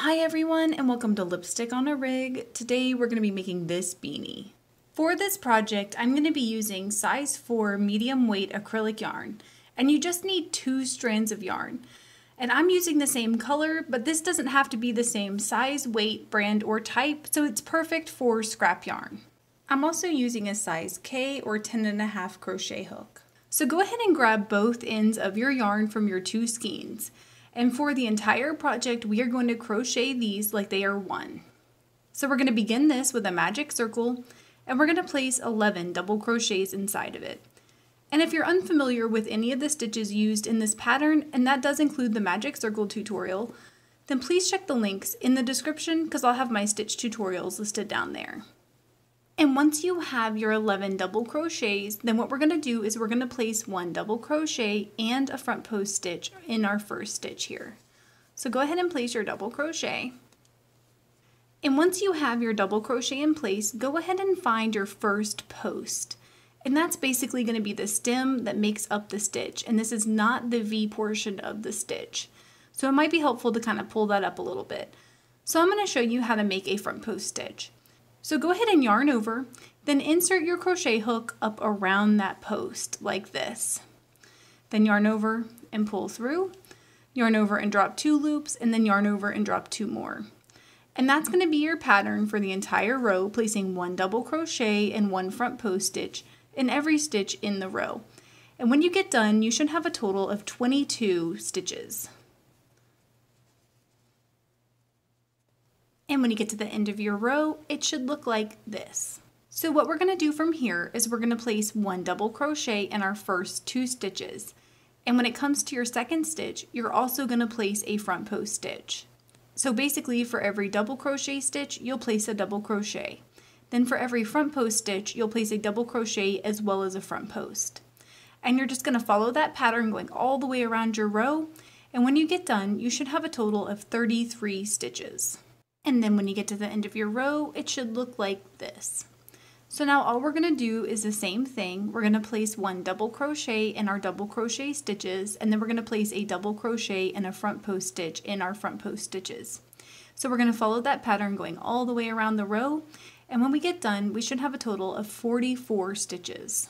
Hi everyone and welcome to Lipstick on a Rig. Today we're going to be making this beanie. For this project I'm going to be using size 4 medium weight acrylic yarn, and you just need 2 strands of yarn. And I'm using the same color, but this doesn't have to be the same size, weight, brand, or type, so it's perfect for scrap yarn. I'm also using a size K or 10.5 crochet hook. So go ahead and grab both ends of your yarn from your 2 skeins. And for the entire project, we are going to crochet these like they are one. So we're going to begin this with a magic circle, and we're going to place 11 double crochets inside of it. And if you're unfamiliar with any of the stitches used in this pattern, and that does include the magic circle tutorial, then please check the links in the description because I'll have my stitch tutorials listed down there. And once you have your 11 double crochets, then what we're going to do is we're going to place 1 double crochet and a front post stitch in our first stitch here. So go ahead and place your double crochet. And once you have your double crochet in place, go ahead and find your first post. And that's basically going to be the stem that makes up the stitch. And this is not the V portion of the stitch. So it might be helpful to kind of pull that up a little bit. So I'm going to show you how to make a front post stitch. So go ahead and yarn over, then insert your crochet hook up around that post like this. Then yarn over and pull through, yarn over and drop 2 loops, and then yarn over and drop 2 more. And that's going to be your pattern for the entire row, placing 1 double crochet and 1 front post stitch in every stitch in the row. And when you get done, you should have a total of 22 stitches. And when you get to the end of your row, it should look like this. So what we're going to do from here is we're going to place 1 double crochet in our first 2 stitches. And when it comes to your second stitch, you're also going to place a front post stitch. So basically for every double crochet stitch, you'll place a double crochet. Then for every front post stitch, you'll place a double crochet as well as a front post. And you're just going to follow that pattern going all the way around your row. And when you get done, you should have a total of 33 stitches. And then when you get to the end of your row, it should look like this. So now all we're going to do is the same thing. We're going to place 1 double crochet in our double crochet stitches, and then we're going to place a double crochet and a front post stitch in our front post stitches. So we're going to follow that pattern going all the way around the row, and when we get done, we should have a total of 44 stitches.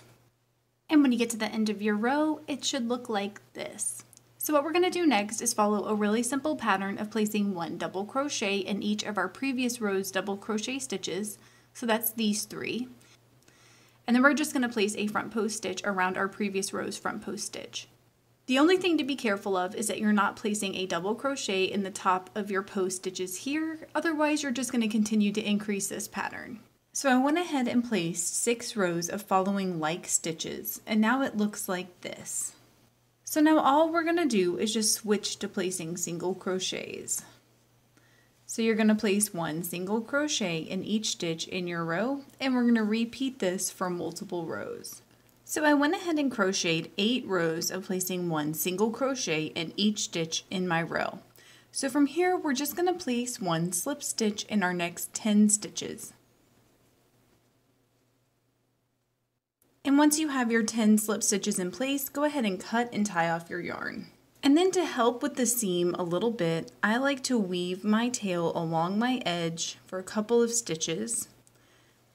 And when you get to the end of your row, it should look like this. So what we're going to do next is follow a really simple pattern of placing 1 double crochet in each of our previous row's double crochet stitches. So that's these 3. And then we're just going to place a front post stitch around our previous row's front post stitch. The only thing to be careful of is that you're not placing a double crochet in the top of your post stitches here, otherwise you're just going to continue to increase this pattern. So I went ahead and placed 6 rows of following like stitches, and now it looks like this. So now all we're going to do is just switch to placing single crochets. So you're going to place 1 single crochet in each stitch in your row, and we're going to repeat this for multiple rows. So I went ahead and crocheted 8 rows of placing 1 single crochet in each stitch in my row. So from here we're just going to place 1 slip stitch in our next 10 stitches. And once you have your 10 slip stitches in place, go ahead and cut and tie off your yarn. And then to help with the seam a little bit, I like to weave my tail along my edge for a couple of stitches,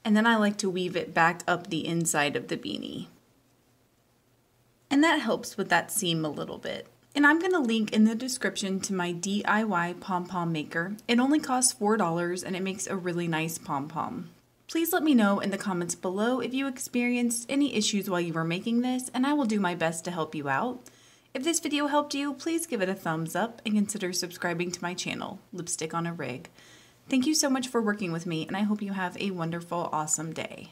and then I like to weave it back up the inside of the beanie. And that helps with that seam a little bit. And I'm going to link in the description to my DIY pom-pom maker. It only costs $4 and it makes a really nice pom-pom. Please let me know in the comments below if you experienced any issues while you were making this, and I will do my best to help you out. If this video helped you, please give it a thumbs up and consider subscribing to my channel, Lipstick on a Rig. Thank you so much for working with me, and I hope you have a wonderful, awesome day.